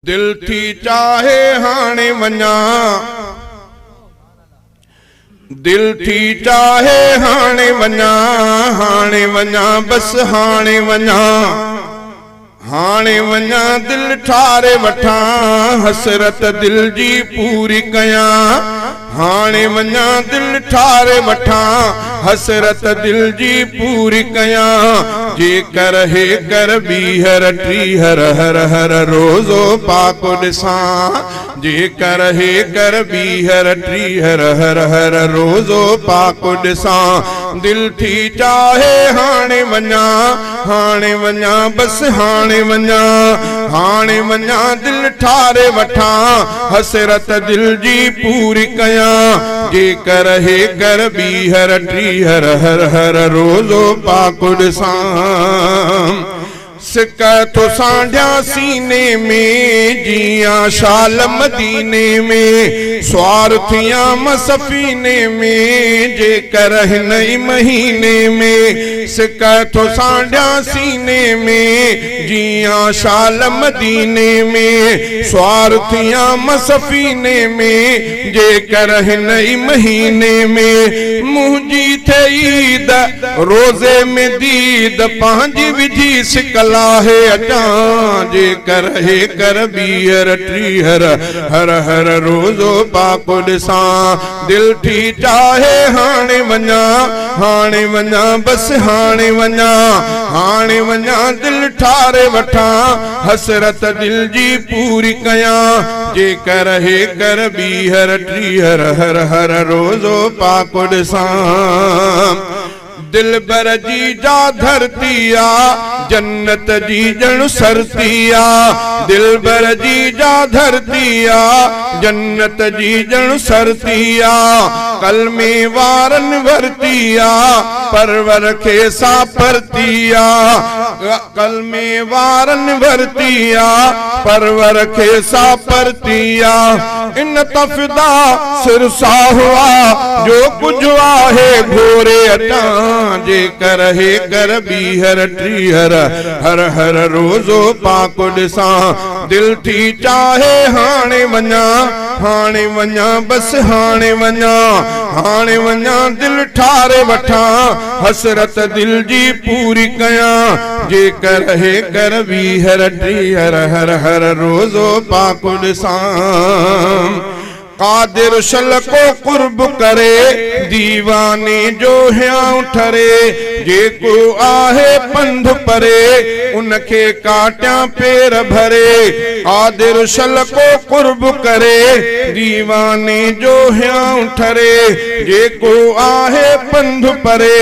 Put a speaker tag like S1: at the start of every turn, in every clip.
S1: दिल थी चाहे हाणे वञा, दिल थी चाहे हाणे वञा, हाणे वञा बस हाणे वञा, हाणे वञा दिल ठारे वठा, हसरत दिल जी पूरी कया, हाणे वञा दिल ठारे वठा, हसरत दिल जी पूरी कया, जेकर हे कर बीहर टीहर हर हर रोज़ो पाक ॾिसा, जेकर हे कर बीहर टीहर हर हर रोज़ो पाक ॾिसा, दिल थी चाहे हाणे वञा, हाणे वञा बस हाणे वञा, हाणे वञा दिल ठारे वठा, हसरत दिल जी पूरी कया, जेकर हे कर बीहर टीहर हर हर रोज़ो पाक ॾिसा, सिक तो सांढिया सीने में जिया शाल मदीने में, स्वार्थिया मसफीने में जेकर हिन महीने में, सिक तो सांढिया सीने में जिया शाल मदीने में, स्वार्थिया मसफीने में जेकर हिन महीने में, मुंहिंजी थे ईद रोज़े में दीद पंहिंजी विझी सिकला है अचा, जेकर हे कर बीहर टीहर हर हर रोज़ो पाक ॾिसा, दिल थी चाहे हाणे वञा, हाणे वञा बस हाणे वञा, हाणे वञा दिल ठारे वठा, हसरत दिल जी पूरी कया, जेकर हे कर बीहर टीहर हर हर रोज़ो पाक ॾिसा, दिल बर जी जा धरती आ, जन्नत जी जण सरती आ, दिल बर जी जा धरती आ, जन्नत जी जण सरती आ, कलमे वारन वरती आ, परवर खे सापरती आ, कलमे वारन वरती आ, परवर खे सापरती आ, इन तफदा सिरसा हुआ जो कुछ आहे घोरे अटा, जेकर हे कर बीहर टीहर हर हर रोज़ो पाक ॾिसा, दिल थी चाहे हाणे वञा, हाणे वञा बस हाणे वञा, हाणे वञा दिल ठारे वठा, हसरत दिल जी पूरी कया, जेकर हे कर बीहर टीहर हर हर रोज़ो पाक ॾिसा, कादिर शल को कुर्ब करे दीवाने जो ह्यां ठरे, जेको आहे पंध परे उनखे काट्या पेर भरे, कादिर शल को कुर्ब करे दीवाने जो ह्यां ठरे, जेको आहे पंध परे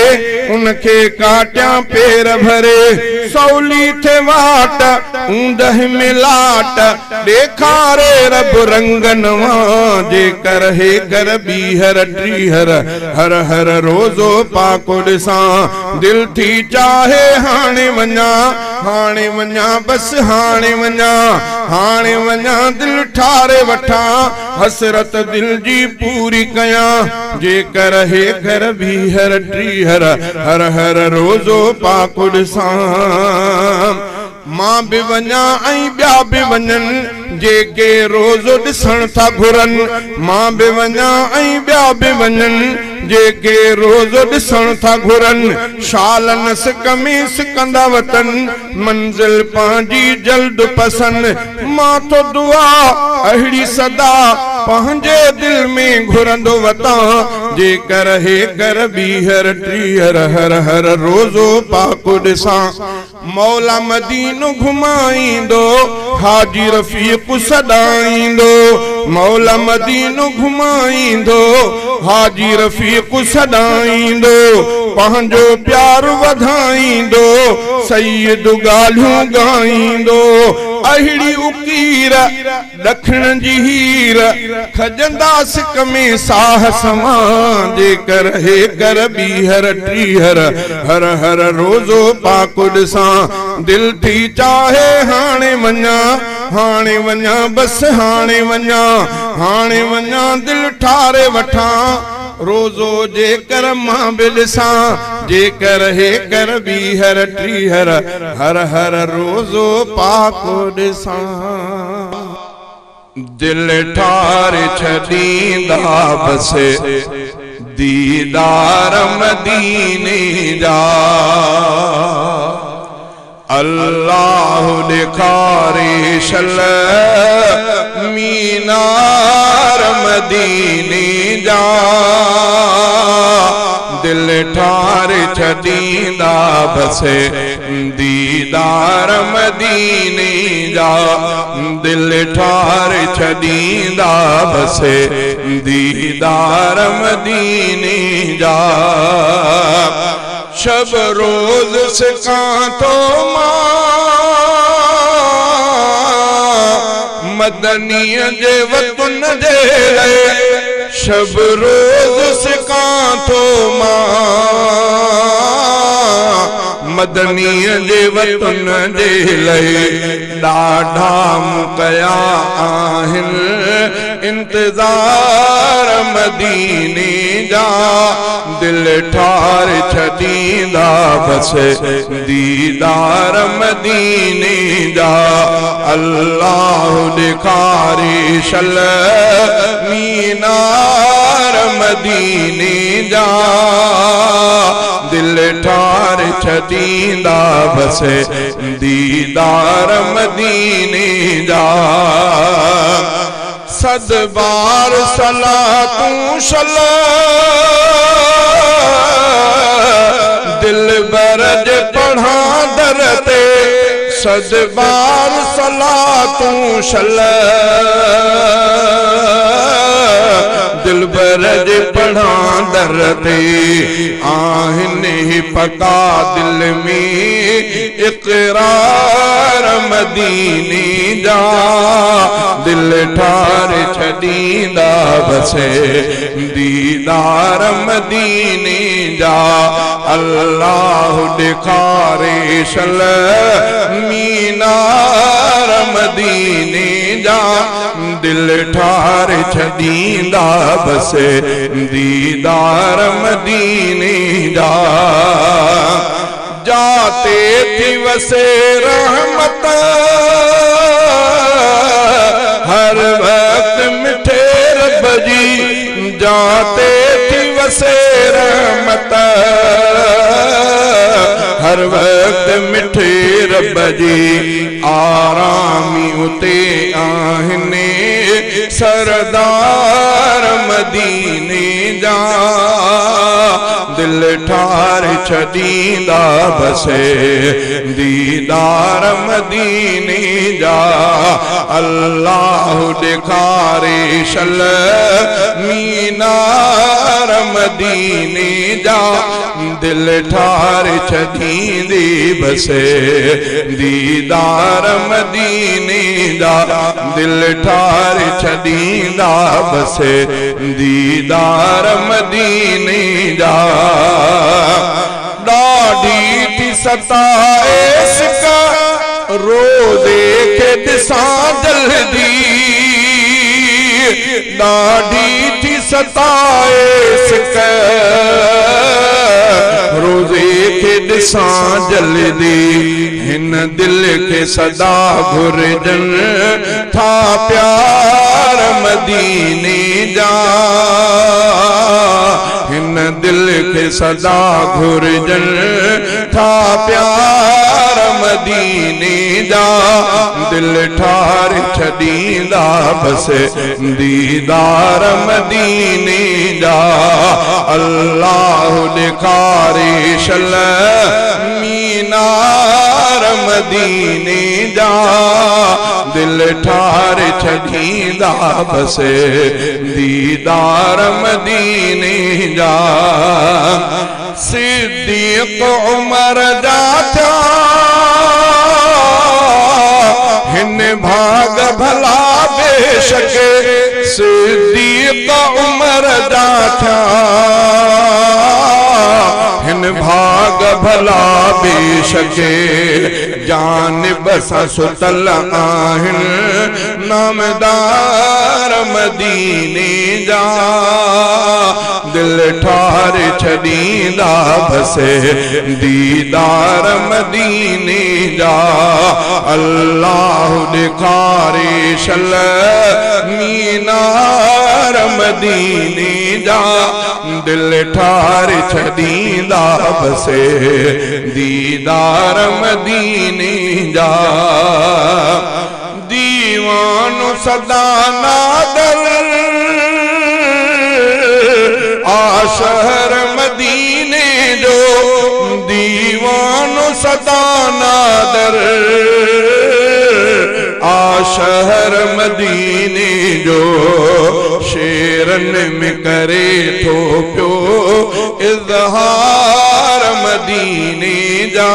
S1: उनखे काट्या पेर भरे, सौली थे वाट ऊंदह मिलाट ॾेखारे रब रंग नवा, जेकर हे कर बीहर टीहर हर हर रोज़ो पाक ॾिसा, दिल थी चाहे हाणे वञा, हाणे वञा बस हाणे वञा, हाणे वञा दिल ठारे वठा, हसरत दिल जी पूरी कया, जेकर हे कर बीहर टीहर हर हर रोज़ो पाक ॾिसा, मां बि वञा ऐं ॿिया बि वञनि जेके रोज़ो ॾिसण था घुरनि, मां बि वञा ऐं ॿिया बि वञनि जेके रोज़ो ॾिसण था घुरनि, शालन सिक में सिकंदा वतन मंज़िल पंहिंजी जल्द पसंद, मां तो दुआ अहिड़ी सदा पंहिंजे दिल में घुरंदो वता, जेकर हे कर बीहर टीहर हर हर रोज़ो पाक ॾिसा, मौला मदीनो घुमाईंदो हाजी रफ़ीक़ सॾाईंदो, मौला मदीनो घुमाईंदो हाजी रफ़ीक़ सॾाईंदो, पंहिंजो प्यार वधाईंदो सईद ॻाल्हियूं ॻाईंदो, अहिड़ी उकीर ॾखण जी हीर खजंदा सिक में साह समा, जेकर हे कर बीहर टीहर हर हर रोज़ो पाक ॾिसा, दिल थी चाहे हाणे वञा, हाणे वञा बस हाणे वञा, हाणे वञा दिल ठारे वठा, रोज़ो जेकर मां बि ॾिसा, जेकर हे कर बीहर टीहर हर हर रोज़ो पाक ॾिसा। दिल ठार छदींदा बसे दीदार मदीने जा अल्लाह दिखारे शल मीनार मदीने जा दिल ठार छदींदा बसे दीदार मदीने जा दिल ठार छदींदा बसे दीदार मदीने जा शब रोज सिकां तो मदनी जे वतन जे शब रोज सिकां तो मदनी जे वतन जे ॾाढा मुकया आहिनि इंतज़ार मदीने जा दिल ठार छदींदा बसे दीदार मदीने जा अल्लाह दिखारे शल मीनार मदीने जा दिल ठार छदींदा बसे दीदार मदीने जा सद बार सलातूं दिल बरज पढ़ा दर ते सद बार सलातूं दिल बरज पढ़ा दर ते आहिनि पका दिल में इक़रार मदीने जा दिल ठार छदींदा बसे दीदार मदीने जा अल्लाह दिखारे शल मीनार मदीने जा दिल ठार छदींदा बसे दीदार मदीने जा जाते थी वसे रहमत हर वक्त मिठे रब जी जाते थी वसे रहमत हर वक्त मिठे रब जी आरामी उते आहिनि सरदार मदीने जा दिल ठार छदींदा बसे दीदार मदीने जा अल्लाह दिखारे शल मीनार मदीने जा दिल ठार छदींदी बसे दीदार मदीने जा दिल ठार छदींदा बसे दीदार मदीने जा ॾाढी थी सताए सिका रोज़े खे ॾिसां जल्दी ॾाढी थी सताए सिका रोज़े खे ॾिसां जल्दी हिन दिल खे सदा घुरजनि था प्यार मदीने जा हिन दिल के सदा घुरजनि था प्यार मदीने जा दिल ठार छदींदा बसे दीदार मदीने जा अल्लाह दिखारे शल मीनार मदीने जा दिल ठार छदींदा बसे दीदार मदीने जा सिद्दीक़ उमर जा था हिन भाग भला बेशक सिद्दीक़ उमर जा था हिन भाग भला बेशके जानिब सां सुतल आहिनि नामदार मदीने जा दिल ठार छॾींदा बसे दीदार मदीने जा अल्लाह ॾेखारे शल मीनार मदीने जा दिल ठार छॾींदा बसे दीदार मदीने जा दीवानो सदा नादर आशहर मदीने जो दीवानो सदा नादर आशहर मदीने जो शेरन में करे थो पियो इज़हार मदीने जा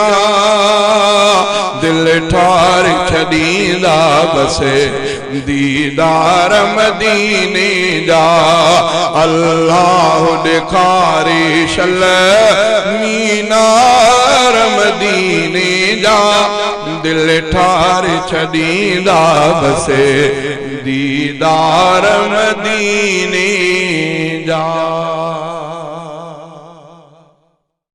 S1: दिल ठार छॾींदा बसे दीदार मदीने जा अल्लाह ॾेखारे शल मीनार मदीने जा दिल ठार छॾींदा बसे दीदार मदीने जा।